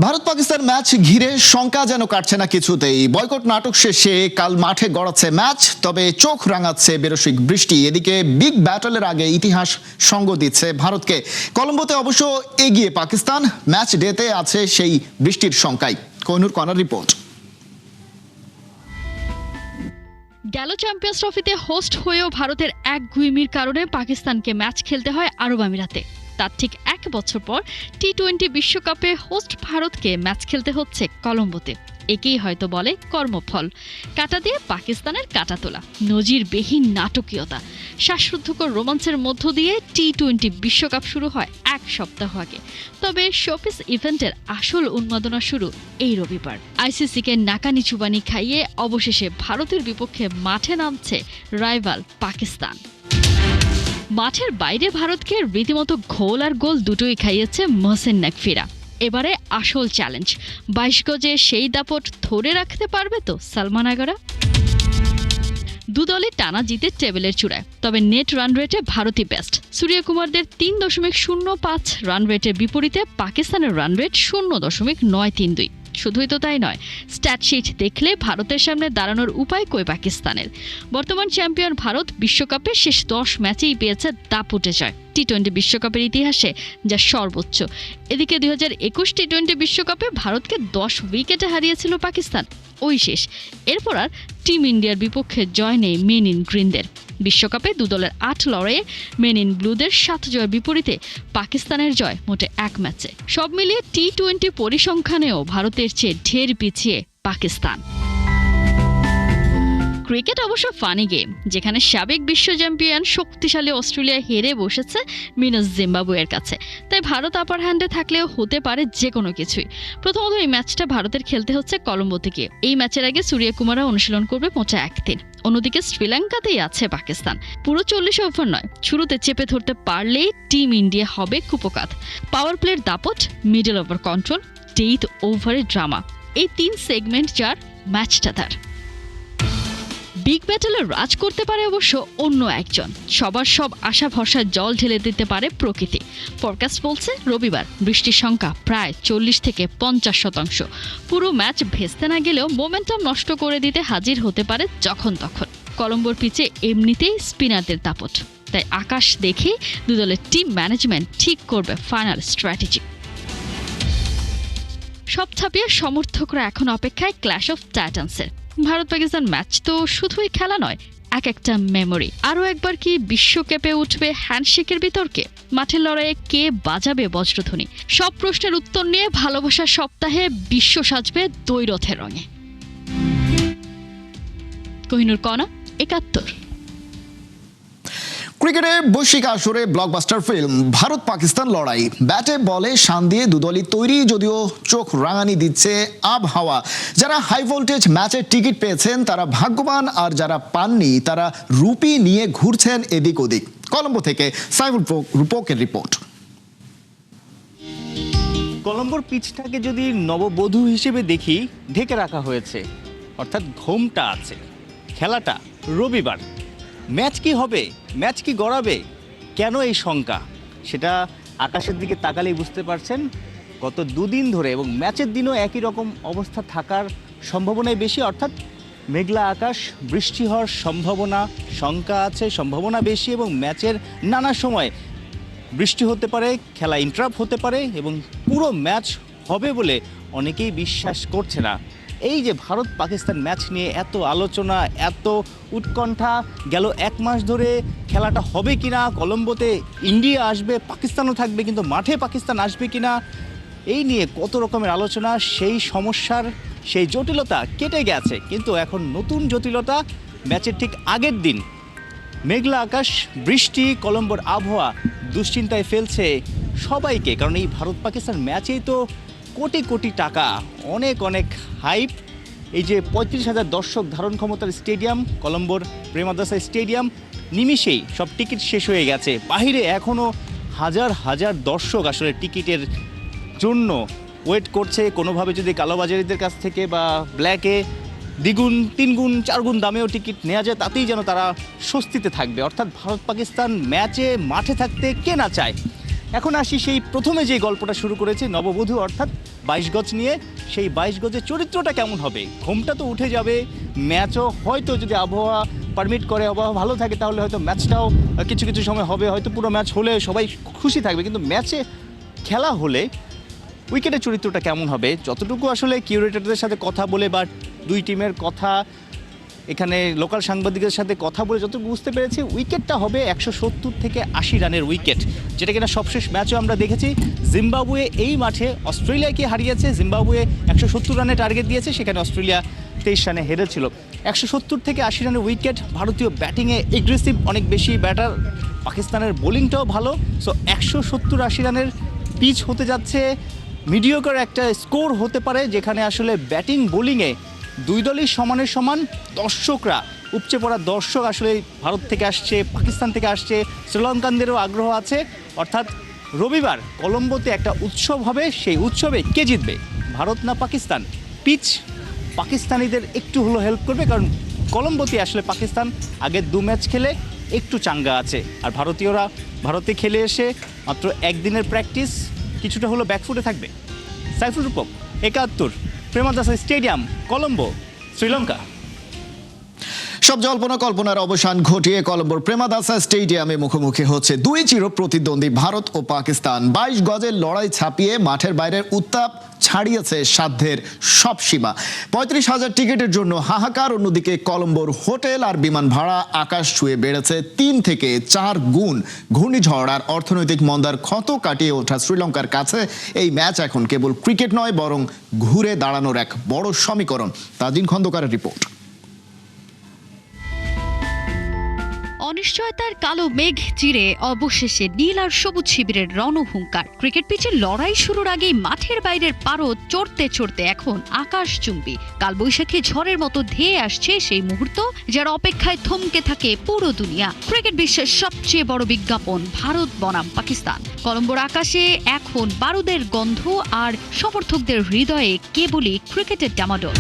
Bharat Pakistan match ঘিরে শঙ্কা যেন কাটছে না কিছুতেই। বয়কট নাটক শেষে কাল মাঠে গড়াচ্ছে ম্যাচ, তবে চোখ রাঙাচ্ছে বেরসিক বৃষ্টি। এদিকে বিগ ব্যাটলের আগে ইতিহাস সঙ্গ দিচ্ছে ভারতকে। কলম্বোতে অবশ্য এগিয়ে পাকিস্তান, ম্যাচ ডেতে আছে সেই বৃষ্টির শঙ্কায়। Kohinoor corner report. গেল চ্যাম্পিয়ন্স ট্রফিতে হোস্ট হয়েও ভারতের একগুঁয়েমির কারণে পাকিস্তানকে ম্যাচ খেলতে হয় আরব আমিরাতে। তার ঠিক এক বছর পর টি-20 বিশ্বকাপে হোস্ট ভারতকে ম্যাচ খেলতে হচ্ছে কলম্বোতে। একেই হয়তো বলে কর্মফল। কাটা দিয়ে পাকিস্তানের কাটা তোলা, নজিরবিহীন নাটকীয়তা, শ্বাসরুদ্ধকর রোমাঞ্চের মধ্য দিয়ে টি-20 বিশ্বকাপ শুরু হয় এক সপ্তাহ আগে। তবে শোপিস ইভেন্টের আসল উন্মাদনা শুরু এই রবিবার। আইসিসিকে নাকানি চুবানি খাইয়ে অবশেষে ভারতের বিপক্ষে মাঠে নামছে রাইভাল পাকিস্তান। মাঠের বাইরে ভারতকে রীতিমতো ঘোল আর গোল দুটোই খাইয়েছে মোহসেন নাকফিরা। এবারে আসল চ্যালেঞ্জ, 22 গজে সেই দাপট ধরে রাখতে পারবে তো সালমান আগারা? দুদলই টানা জিতে টেবিলের চূড়ায়, তবে নেট রান রেটে ভারতই বেস্ট। সূর্যকুমারদের 3.05 রান রেটের বিপরীতে পাকিস্তানের রান রেট 0.932। শুধুই তো তাই নয়, স্ট্যাটশিট দেখলে ভারতের সামনে দাঁড়ানোর উপায় কই পাকিস্তানের। বর্তমান চ্যাম্পিয়ন ভারত বিশ্বকাপে শেষ 10 ম্যাচেই পেয়েছে দাপুটে জয়, টি-20 বিশ্বকাপের ইতিহাসে যা সর্বোচ্চ। এদিকে 2021 টি-20 বিশ্বকাপে ভারতকে 10 উইকেটে হারিয়েছিল পাকিস্তান, ওই শেষ। এরপর আর টিম ইন্ডিয়ার বিপক্ষে জয় নেই মেন ইন গ্রিনদের। বিশ্বকাপে দুদলের 8 লড়াইয়ে মেন ইন ব্লুদের 7 জয়ের বিপরীতে পাকিস্তানের জয় মোটে 1 ম্যাচে। সব মিলিয়ে টি-20 পরিসংখ্যানেও ভারতের চেয়ে ঢের পিছিয়ে পাকিস্তান। ক্রিকেট অবশ্য ফানি গেম, যেখানে সাবেক বিশ্ব চ্যাম্পিয়ন শক্তিশালী অস্ট্রেলিয়া হেরে বসেছে মিনাস জিম্বাবুয়ের কাছে। তাই ভারত আপার হ্যান্ডে থাকলেও হতে পারে যে কোনো কিছুই। প্রথমত এই ম্যাচটা ভারতের খেলতে হচ্ছে কলম্বোতে গিয়ে। এই ম্যাচের আগে সূর্যকুমাররা অনুশীলন করবে মোটে 1 দিন। অন্যদিকে শ্রীলঙ্কাতেই আছে পাকিস্তান। পুরো 40 ওভার নয়, শুরুতে চেপে ধরতে পারলেই টিম ইন্ডিয়া হবে কুপোকাত। পাওয়ার প্লের দাপট, মিডল ওভার কন্ট্রোল, ডেথ ওভারের ড্রামা, এই 3 সেগমেন্ট যার ম্যাচটা তার। বিগ ব্যাটলে রাজ করতে পারে অবশ্য অন্য একজন। সবার সব আশা ভরসা জল ঢেলে দিতে পারে প্রকৃতি। ফরকাস্ট বলছে রবিবার বৃষ্টির সংখ্যা প্রায় 40 থেকে 50%। পুরো ম্যাচ ভেস্তে না গেলেও মোমেন্টাম নষ্ট করে দিতে হাজির হতে পারে যখন তখন। কলম্বোর পিচে এমনিতেই স্পিনারদের দাপট, তাই আকাশ দেখে দুদলের টিম ম্যানেজমেন্ট ঠিক করবে ফাইনাল স্ট্র্যাটেজি। সব ছাপিয়ে সমর্থকরা এখন অপেক্ষায় ক্ল্যাশ অফ টাইটান্সের। ভারত পাকিস্তান ম্যাচ তো শুধুই খেলা নয়, এক একটা মেমোরি। আরও একবার কি বিশ্ব কেঁপে উঠবে হ্যান্ডশেকের বিতর্কে? মাঠের লড়াইয়ে কে বাজাবে বজ্রধ্বনি? সব প্রশ্নের উত্তর নিয়ে ভালোবাসার সপ্তাহে বিশ্ব সাজবে দ্বৈরথের রঙে। কোহিনুর কণা, 71। ক্রিকেটে বৈশ্বিক আসরে ব্লকবাস্টার ফিল্ম ভারত পাকিস্তান লড়াই। ব্যাটে বলে শান দিয়ে দুদলই তৈরি, যদিও চোখ রাঙানি দিচ্ছে আবহাওয়া। যারা হাই ভোল্টেজ ম্যাচের টিকিট পেয়েছেন তারা ভাগ্যবান, আর যারা পাননি তারা রুপি নিয়ে ঘুরছেন এদিক ওদিক। কলম্বো থেকে সাইফুল রূপকের রিপোর্ট। কলম্বোর পিচটাকে যদি নববধূ হিসেবে দেখি, ঢেকে রাখা হয়েছে, অর্থাৎ ঘোমটা আছে। খেলাটা রবিবার। ম্যাচ কি হবে, ম্যাচ কি গড়াবে, কেন এই শঙ্কা, সেটা আকাশের দিকে তাকালেই বুঝতে পারছেন। গত 2 দিন ধরে এবং ম্যাচের দিনও একই রকম অবস্থা থাকার সম্ভাবনাই বেশি, অর্থাৎ মেঘলা আকাশ, বৃষ্টি হওয়ার সম্ভাবনা, শঙ্কা আছে, সম্ভাবনা বেশি। এবং ম্যাচের নানা সময় বৃষ্টি হতে পারে, খেলা ইন্টারাপ্ট হতে পারে, এবং পুরো ম্যাচ হবে বলে অনেকেই বিশ্বাস করছে না। এই যে ভারত পাকিস্তান ম্যাচ নিয়ে এত আলোচনা, এত উৎকণ্ঠা, গেল 1 মাস ধরে খেলাটা হবে কিনা, কলম্বোতে ইন্ডিয়া আসবে, পাকিস্তানও থাকবে, কিন্তু মাঠে পাকিস্তান আসবে কিনা, এই নিয়ে কত রকমের আলোচনা। সেই সমস্যার সেই জটিলতা কেটে গেছে, কিন্তু এখন নতুন জটিলতা। ম্যাচের ঠিক আগের দিন মেঘলা আকাশ, বৃষ্টি, কলম্বোর আবহাওয়া দুশ্চিন্তায় ফেলছে সবাইকে। কারণ এই ভারত পাকিস্তান ম্যাচেই তো কোটি কোটি টাকা, অনেক অনেক হাইপ। এই যে 35,000 দর্শক ধারণ ক্ষমতার স্টেডিয়াম, কলম্বোর প্রেমাদাসা স্টেডিয়াম, নিমিষেই সব টিকিট শেষ হয়ে গেছে। বাহিরে এখনও হাজার হাজার দর্শক আসলে টিকিটের জন্য ওয়েট করছে। কোনোভাবে যদি কালোবাজারিদের কাছ থেকে বা ব্ল্যাকে 2 গুণ 3 গুণ 4 গুণ দামেও টিকিট নেওয়া যায়, তাতেই যেন তারা স্বস্তিতে থাকবে। অর্থাৎ ভারত পাকিস্তান ম্যাচে মাঠে থাকতে কে না চায়। এখন আসি সেই প্রথমে যে গল্পটা শুরু করেছি, নববধূ অর্থাৎ 22 গজ নিয়ে। সেই 22 গজের চরিত্রটা কেমন হবে, ঘুমটা তো উঠে যাবে, ম্যাচও হয়তো যদি আবহাওয়া পারমিট করে, আবহাওয়া ভালো থাকে তাহলে হয়তো ম্যাচটাও কিছু কিছু সময় হবে, হয়তো পুরো ম্যাচ হলে সবাই খুশি থাকবে। কিন্তু ম্যাচে খেলা হলে উইকেটের চরিত্রটা কেমন হবে, যতটুকু আসলে কিউরেটরদের সাথে কথা বলে বা দুই টিমের কথা, এখানে লোকাল সাংবাদিকদের সাথে কথা বলে যতটুকু বুঝতে পেরেছি, উইকেটটা হবে 170 থেকে 80 রানের উইকেট, যেটা কিনা সবশেষ ম্যাচও আমরা দেখেছি। জিম্বাবুয়ে এই মাঠে অস্ট্রেলিয়াকে হারিয়েছে, জিম্বাবুয়ে 170 রানের টার্গেট দিয়েছে, সেখানে অস্ট্রেলিয়া 23 রানে হেরেছিল। 170 থেকে 80 রানের উইকেট, ভারতীয় ব্যাটিংয়ে এগ্রেসিভ অনেক বেশি ব্যাটার, পাকিস্তানের বোলিংটাও ভালো। সো 170-80 রানের পিচ হতে যাচ্ছে, মিডিওকার একটা স্কোর হতে পারে, যেখানে আসলে ব্যাটিং বোলিংয়ে দুই দলই সমানের সমান। দর্শকরা, উপচে পড়া দর্শক আসলে ভারত থেকে আসছে, পাকিস্তান থেকে আসছে, শ্রীলঙ্কানদেরও আগ্রহ আছে। অর্থাৎ রবিবার কলম্বোতে একটা উৎসব হবে, সেই উৎসবে কে জিতবে, ভারত না পাকিস্তান? পিচ পাকিস্তানিদের একটু হলো হেল্প করবে, কারণ কলম্বোতে আসলে পাকিস্তান আগের 2 ম্যাচ খেলে একটু চাঙ্গা আছে, আর ভারতীয়রা ভারতে খেলে এসে মাত্র একদিনের প্র্যাকটিস, কিছুটা হলো ব্যাকফুটে থাকবে। সাইফুল রূপক, 71, প্রেমাদাসা স্টেডিয়াম, কলম্বো, শ্রীলঙ্কা। সব জল্পনা কল্পনার অবসান ঘটিয়ে কলম্বোর প্রেমাদাসা স্টেডিয়ামে মুখোমুখি হচ্ছে দুই চির প্রতিদ্বন্দ্বী ভারত ও পাকিস্তান। 22 গজের লড়াই ছাপিয়ে মাঠের বাইরের উত্তাপ ছাড়িয়েছে সাধ্যের সব সীমা। 35,000 টিকিটের জন্য হাহাকার। অন্যদিকে কলম্বোর হোটেল আর বিমান ভাড়া আকাশ ছুঁয়ে বেড়েছে 3 থেকে 4 গুণ। ঘূর্ণিঝড় আর অর্থনৈতিক মন্দার ক্ষত কাটিয়ে ওঠা শ্রীলঙ্কার কাছে এই ম্যাচ এখন কেবল ক্রিকেট নয়, বরং ঘুরে দাঁড়ানোর এক বড় সমীকরণ। তাজিন খন্দকারের রিপোর্ট। অনিশ্চয়তার কালো মেঘ চিরে অবশেষে নীল আর সবুজ শিবিরের রণহুঙ্কার। ক্রিকেট পিচের লড়াই শুরুর আগেই মাঠের বাইরের পারদ চড়তে চড়তে এখন আকাশচুম্বী। কালবৈশাখী ঝড়ের মতো ধেয়ে আসছে সেই মুহূর্ত, যার অপেক্ষায় থমকে থাকে পুরো দুনিয়া। ক্রিকেট বিশ্বের সবচেয়ে বড় বিজ্ঞাপন ভারত বনাম পাকিস্তান। কলম্বোর আকাশে এখন বারুদের গন্ধ, আর সমর্থকদের হৃদয়ে কেবলই ক্রিকেটের ডামাডোল।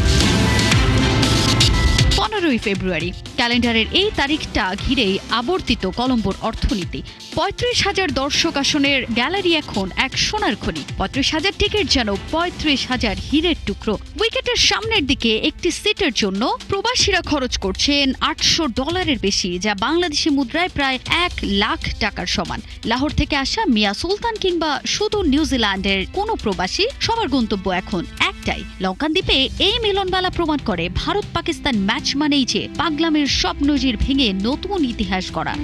15ই ফেব্রুয়ারি, ক্যালেন্ডারের এই তারিখটা ঘিরেই আবর্তিত কলম্বোর অর্থনীতি। 35,000 দর্শক আসনের গ্যালারি এখন এক সোনার খনি। 35,000 টিকিট যেন 35,000 হীরের টুকরো। উইকেটের সামনের দিকে একটি সিটের জন্য প্রবাসীরা খরচ করছেন $800 বেশি, যা বাংলাদেশি মুদ্রায় প্রায় 1 লাখ টাকার সমান। লাহোর থেকে আসা মিয়া সুলতান কিংবা শুধু নিউজিল্যান্ডের কোনো প্রবাসী, সবার গন্তব্য এখন একটাই। লঙ্কান দ্বীপে এই মিলনবেলা প্রমাণ করে ভারত পাকিস্তান ম্যাচ মানেই যে পাগলামের সব নজির ভেঙে নতুন ইতিহাস গড়া।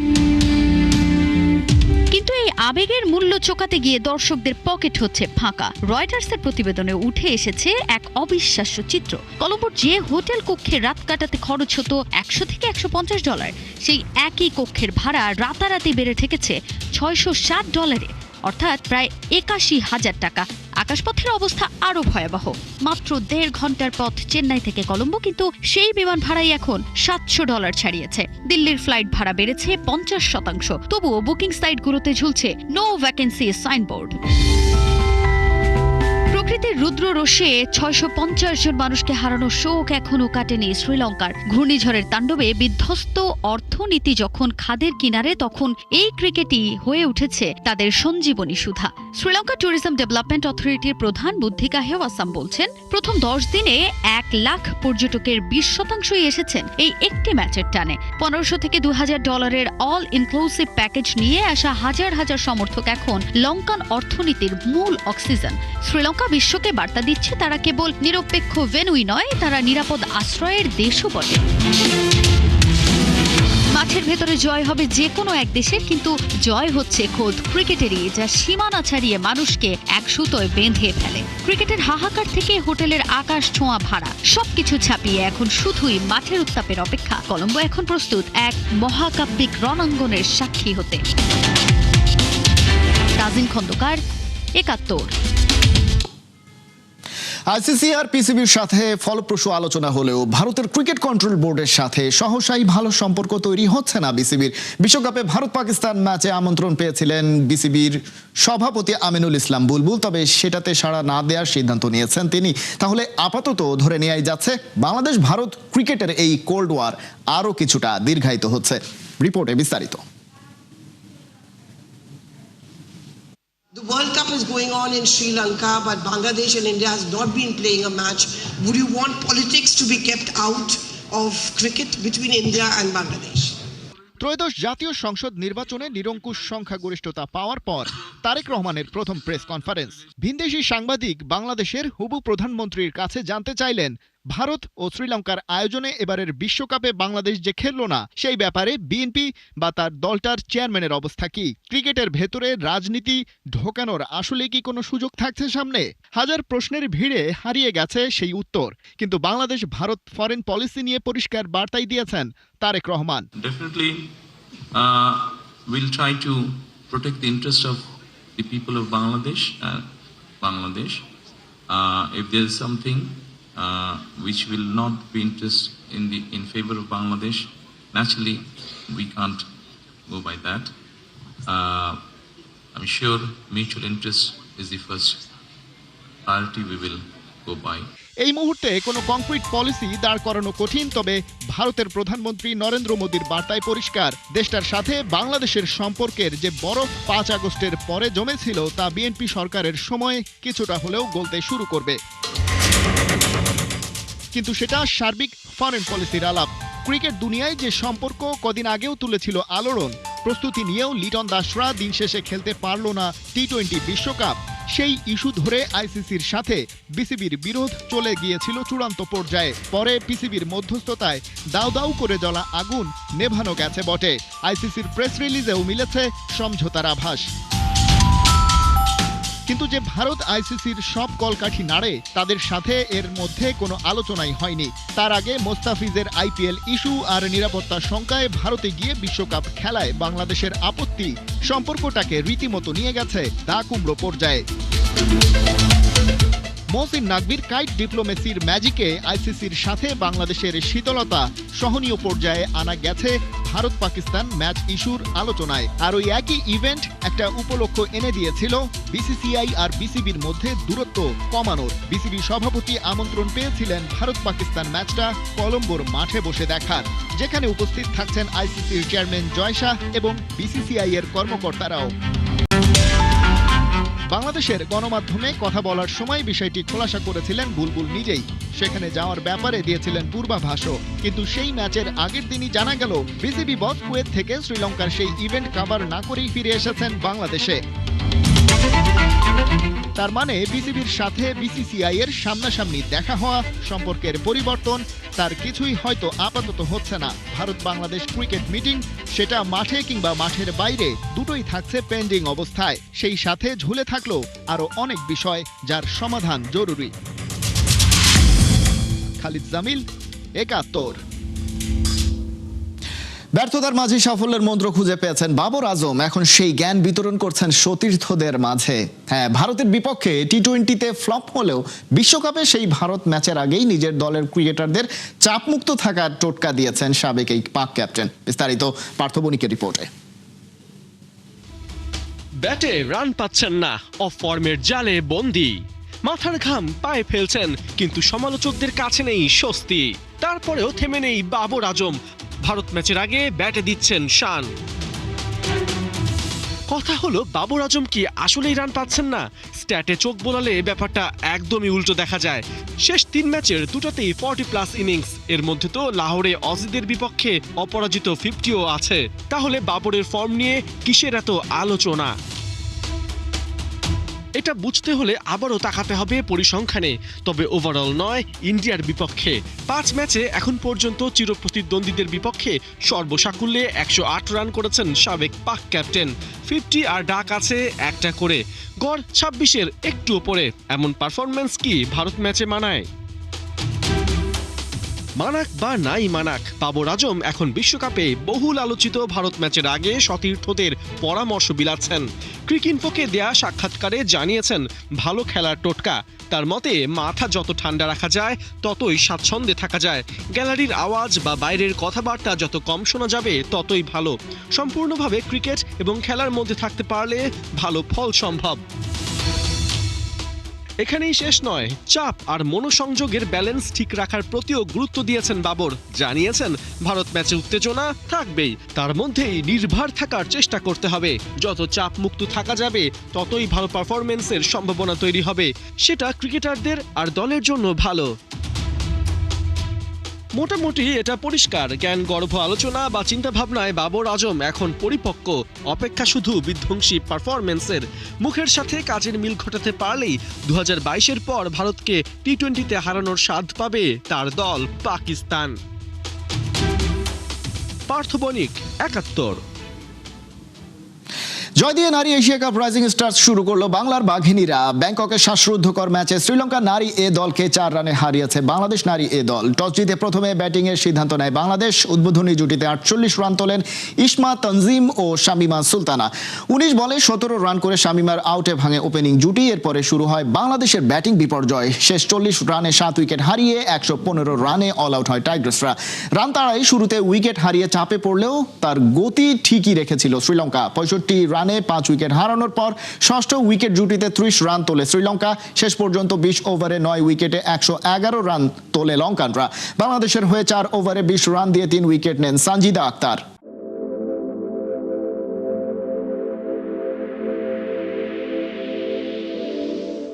কিন্তু এই আবেগের মূল্য চোকাতে গিয়ে দর্শকদের পকেট হচ্ছে ফাঁকা। রয়টার্সের প্রতিবেদনে উঠে এসেছে এক অবিশ্বাস্য চিত্র। কলম্বোর যে হোটেল কক্ষে রাত কাটাতে খরচ হতো $100 থেকে $150, সেই একই কক্ষের ভাড়া রাতারাতি বেড়ে ঠেকেছে $660, অর্থাৎ প্রায় 81,000 টাকা। আকাশপথের অবস্থা আরো ভয়াবহ। মাত্র 1.5 ঘন্টার পথ চেন্নাই থেকে কলম্বো, কিন্তু সেই বিমান ভাড়াই এখন $700 ছাড়িয়েছে। দিল্লির ফ্লাইট ভাড়া বেড়েছে 50%, তবুও বুকিং সাইটগুলোতে ঝুলছে নো ভ্যাকেন্সি সাইনবোর্ড। প্রকৃতির রুদ্র রোষে 650 জন মানুষকে হারানোর শোক এখনো কাটেনি শ্রীলঙ্কার। ঘূর্ণিঝড়ের তাণ্ডবে বিধ্বস্ত অর্থনীতি যখন খাদের কিনারে, তখন এই ক্রিকেটই হয়ে উঠেছে তাদের সঞ্জীবনী সুধা। শ্রীলঙ্কা ট্যুরিজম ডেভেলপমেন্ট অথরিটির প্রধান বুদ্ধিকা হেওয়াসাম বলছেন, প্রথম 10 দিনে 1 লাখ পর্যটকের 20% এসেছেন এই একটি ম্যাচের টানে। $1,500 থেকে $2,000 অল ইনক্লুসিভ প্যাকেজ নিয়ে আসা হাজার হাজার সমর্থক এখন লঙ্কান অর্থনীতির মূল অক্সিজেন। শ্রীলঙ্কা বিশ্বকে বার্তা দিচ্ছে তারা কেবল নিরপেক্ষ ভেন্যুই নয়, তারা নিরাপদ আশ্রয়ের দেশও বটে। মাঠের ভেতরে জয় হবে যে কোনো এক দেশের, কিন্তু জয় হচ্ছে খোদ ক্রিকেটেরই, যা সীমানা ছাড়িয়ে মানুষকে এক সুতোয় বেঁধে ফেলে। ক্রিকেটের হাহাকার থেকে হোটেলের আকাশ ছোঁয়া ভাড়া, সবকিছু ছাপিয়ে এখন শুধুই মাঠের উত্তাপের অপেক্ষা। কলম্বো এখন প্রস্তুত এক মহাকাব্যিক রণাঙ্গনের সাক্ষী হতে। তাজিন খন্দকার, 71। আইসিসি আর পিসিবির সাথে ফলপ্রসূ আলোচনা হলেও ভারতের ক্রিকেট কন্ট্রোল বোর্ডের সাথে সহসাই ভালো সম্পর্ক তৈরি হচ্ছে না বিসিবির। বিশ্বকাপে ভারত পাকিস্তান ম্যাচে আমন্ত্রণ পেয়েছিলেন বিসিবির সভাপতি আমিনুল ইসলাম বুলবুল, তবে সেটাতে সাড়া না দেওয়ার সিদ্ধান্ত নিয়েছেন তিনি। তাহলে আপাতত ধরে নেওয়াই যাচ্ছে বাংলাদেশ ভারত ক্রিকেটের এই কোল্ড ওয়ার আরও কিছুটা দীর্ঘায়িত হচ্ছে। রিপোর্টে বিস্তারিত। The World Cup is going on in Sri Lanka, but Bangladesh and India has not been playing a match. Would you want politics to be kept out of cricket between India and Bangladesh? ত্রয়োদশ জাতীয় সংসদ নির্বাচনে নিরঙ্কুশ সংখ্যাগরিষ্ঠতা পাওয়ার পর তারেক রহমানের প্রথম press conference. ভিনদেশি সাংবাদিক বাংলাদেশের হবু প্রধানমন্ত্রীর কাছে জানতে চাইলেন ভারত ও শ্রীলঙ্কার আয়োজনে এবারের বিশ্বকাপে বাংলাদেশ যে খেলল না সেই ব্যাপারে বিএনপি বা তার দলটার চেয়ারম্যানের অবস্থা কি? ক্রিকেটের ভেতরে রাজনীতি ঢোকানোর আসলে কি কোনো সুযোগ থাকছে সামনে? হাজার প্রশ্নের ভিড়ে হারিয়ে গেছে সেই উত্তর, কিন্তু বাংলাদেশ ভারত ফরেন পলিসি নিয়ে পরিষ্কার বার্তাই দিয়েছেন Tarique Rahman. Definitely, we'll try to protect the interest of the people of Bangladesh. If there is something which will not be in favor of Bangladesh, naturally we can't go by that. I'm sure mutual interest is the first priority we will go by. এই মুহূর্তে কোনো concrete policy দাঁড় করানো কঠিন, তবে ভারতের প্রধানমন্ত্রী নরেন্দ্র মোদীর বার্তায় পরিষ্কার, দেশটার সাথে বাংলাদেশের সম্পর্কের যে বরফ 5 আগস্টের পরে জমেছিল তা বিএনপি সরকারের সময় কিছুটা হলেও গলতে শুরু করবে। কিন্তু সেটা সার্বিক ফরেন পলিসির আলাপ। ক্রিকেট দুনিয়ায় যে সম্পর্ক কদিন আগেও তুলেছিল আলোড়ন, প্রস্তুতি নিয়েও লিটন দাসরা দিন শেষে খেলতে পারল না টি-20 বিশ্বকাপ, সেই ইস্যু ধরে আইসিসির সাথে বিসিবির বিরোধ চলে গিয়েছিল চূড়ান্ত পর্যায়ে। পরে পিসিবির মধ্যস্থতায় দাউ দাউ করে জ্বলা আগুন নেভানো গেছে বটে। আইসিসির প্রেস রিলিজেও মিলেছে সমঝোতার আভাস। কিন্তু যে ভারত আইসিসির সব কলকাঠি নাড়ে তাদের সাথে এর মধ্যে কোনো আলোচনাই হয়নি। তার আগে মোস্তাফিজের আইপিএল ইস্যু আর নিরাপত্তা শঙ্কায় ভারতে গিয়ে বিশ্বকাপ খেলায় বাংলাদেশের আপত্তি সম্পর্কটাকে রীতিমতো নিয়ে গেছে দা কুমড়ো পর্যায়ে। মহসিন নাকবির কাইট ডিপ্লোমেসির ম্যাজিকে আইসিসির সাথে বাংলাদেশের শীতলতা সহনীয় পর্যায়ে আনা গেছে ভারত পাকিস্তান ম্যাচ ইস্যুর আলোচনায়। আর ওই একই ইভেন্ট একটা উপলক্ষ এনে দিয়েছিল বিসিসিআই আর বিসিবির মধ্যে দূরত্ব কমানোর। বিসিবি সভাপতি আমন্ত্রণ পেয়েছিলেন ভারত পাকিস্তান ম্যাচটা কলম্বোর মাঠে বসে দেখার, যেখানে উপস্থিত থাকছেন আইসিসির চেয়ারম্যান জয় শাহ এবং বিসিসিআই এর কর্মকর্তারাও। বাংলাদেশের গণমাধ্যমে কথা বলার সময় বিষয়টি খোলাসা করেছিলেন বুলবুল নিজেই। সেখানে যাওয়ার ব্যাপারে দিয়েছিলেন পূর্বাভাসও, কিন্তু সেই ম্যাচের আগের দিনই জানা গেল বিসিবি বস কুয়েত থেকে শ্রীলঙ্কার সেই ইভেন্ট কভার না করেই ফিরে এসেছেন বাংলাদেশে। তার মানে বিসিবির সাথে বিসিসিআই এর সামনাসামনি দেখা হওয়া, সম্পর্কের পরিবর্তন, তার কিছুই হয়তো আপাতত হচ্ছে না। ভারত বাংলাদেশ ক্রিকেট মিটিং, সেটা মাঠে কিংবা মাঠের বাইরে দুটোই থাকছে পেন্ডিং অবস্থায়। সেই সাথে ঝুলে থাকলো আরো অনেক বিষয় যার সমাধান জরুরি। খালিদ জামিল, ৭১। ব্যর্থতার মাঝে সাফল্যের মন্ত্র খুঁজে পেয়েছেন বাবর আজম, এখন সেই জ্ঞান বিতরণ করছেন সতীর্থদের মাঝে। হ্যাঁ, ভারতের বিপক্ষে টি-20তে ফ্লপ হলেও বিশ্বকাপে সেই ভারত ম্যাচের আগেই নিজের দলের ক্রিকেটারদের চাপমুক্ত থাকার টোটকা দিয়েছেন সাবেক এই পাক ক্যাপ্টেন। বিস্তারিত পার্থ বণিকের রিপোর্টে। ব্যাটে রান পাচ্ছেন না, অফ ফর্মের জালে বন্দী, মাথার ঘাম পায়ে ফেলছেন, কিন্তু সমালোচকদের কাছে নেই স্বস্তি। তারপরেও থেমে নেই বাবর আজম, ভারত ম্যাচের আগে ব্যাটে দিচ্ছেন শান। কথা হলো, বাবর আজম কি আসলেই রান পাচ্ছেন না? স্ট্যাটে চোখ বোলালে ব্যাপারটা একদমই উল্টো দেখা যায়। শেষ 3 ম্যাচের দুটোতেই 40+ ইনিংস, এর মধ্যে তো লাহোরে অজিদের বিপক্ষে অপরাজিত 50ও আছে। তাহলে বাবরের ফর্ম নিয়ে কিসের এত আলোচনা? এটা বুঝতে হলে আবারও তাকাতে হবে পরিসংখ্যানে, তবে ওভারঅল নয়, ইন্ডিয়ার বিপক্ষে 5 ম্যাচে এখন পর্যন্ত চিরপ্রতিদ্বন্দ্বীদের বিপক্ষে সর্বসাকুল্যে 108 রান করেছেন সাবেক পাক ক্যাপ্টেন। 50 আর ডাক আছে একটা করে, গড় 26-এর একটু ওপরে। এমন পারফরম্যান্স কি ভারত ম্যাচে মানায়? মানাক বা নাই মানাক, বাবর আজম এখন বিশ্বকাপে বহুল আলোচিত ভারত ম্যাচের আগে সতীর্থদের পরামর্শ বিলাচ্ছেন। ক্রিকইনফোকে দেয়া সাক্ষাৎকারে জানিয়েছেন ভালো খেলার টোটকা। তার মতে, মাথা যত ঠান্ডা রাখা যায় ততই স্বাচ্ছন্দ্যে থাকা যায়। গ্যালারির আওয়াজ বা বাইরের কথাবার্তা যত কম শোনা যাবে ততই ভালো। সম্পূর্ণভাবে ক্রিকেট এবং খেলার মধ্যে থাকতে পারলে ভালো ফল সম্ভব। এখানেই শেষ নয়, চাপ আর মনোসংযোগের ব্যালেন্স ঠিক রাখার প্রতিও গুরুত্ব দিয়েছেন বাবর। জানিয়েছেন ভারত ম্যাচে উত্তেজনা থাকবেই, তার মধ্যেই নির্ভর থাকার চেষ্টা করতে হবে। যত চাপ মুক্ত থাকা যাবে ততই ভালো পারফরমেন্সের সম্ভাবনা তৈরি হবে, সেটা ক্রিকেটারদের আর দলের জন্য ভালো। মোটামুটি এটা পরিষ্কার, জ্ঞান গর্ভ আলোচনা বা চিন্তাভাবনায় বাবর আজম এখন পরিপক্ক। অপেক্ষা শুধু বিধ্বংসী পারফরমেন্সের। মুখের সাথে কাজের মিল ঘটাতে পারলেই 2022-এর পর ভারতকে টি-20-তে হারানোর স্বাদ পাবে তার দল পাকিস্তান। পার্থ বণিক, 71। জয় দিয়ে নারী এশিয়া কাপ রাইজিং স্টার্স শুরু করলো বাংলার বাঘিনীরা। ব্যাংককে শ্বাসরুদ্ধকর ম্যাচে শ্রীলঙ্কা নারী এ দলকে 4 রানে হারিয়েছে বাংলাদেশ নারী এ দল। টস জিতে প্রথমে ব্যাটিং এর সিদ্ধান্ত নেয় বাংলাদেশ। উদ্বোধনী জুটিতে 48 রান তোলেন ইসমা তানজিম ও শামিমা সুলতানা। 19 বলে 17 রান করে শামিমার আউটে ভাঙে ওপেনিং জুটি। এরপরে শুরু হয় বাংলাদেশের ব্যাটিং বিপর্যয়। শেষ 40 রানে 7 উইকেট হারিয়ে 115 রানে অল আউট হয় টাইগ্রেসরা। রান তাড়াই শুরুতে উইকেট হারিয়ে চাপে পড়লেও তার গতি ঠিকই রেখেছিল শ্রীলঙ্কা। 65 রানে 5 উইকেট হারানোর পর ষষ্ঠ উইকেট জুটিতে 30 রান তোলে শ্রীলঙ্কা। শেষ পর্যন্ত 20 ওভারে 9 উইকেটে 111 রান তোলে লঙ্কানরা। বাংলাদেশের হয়ে 4 ওভারে 20 রান দিয়ে 3 উইকেট নেন সানজিদা আক্তার।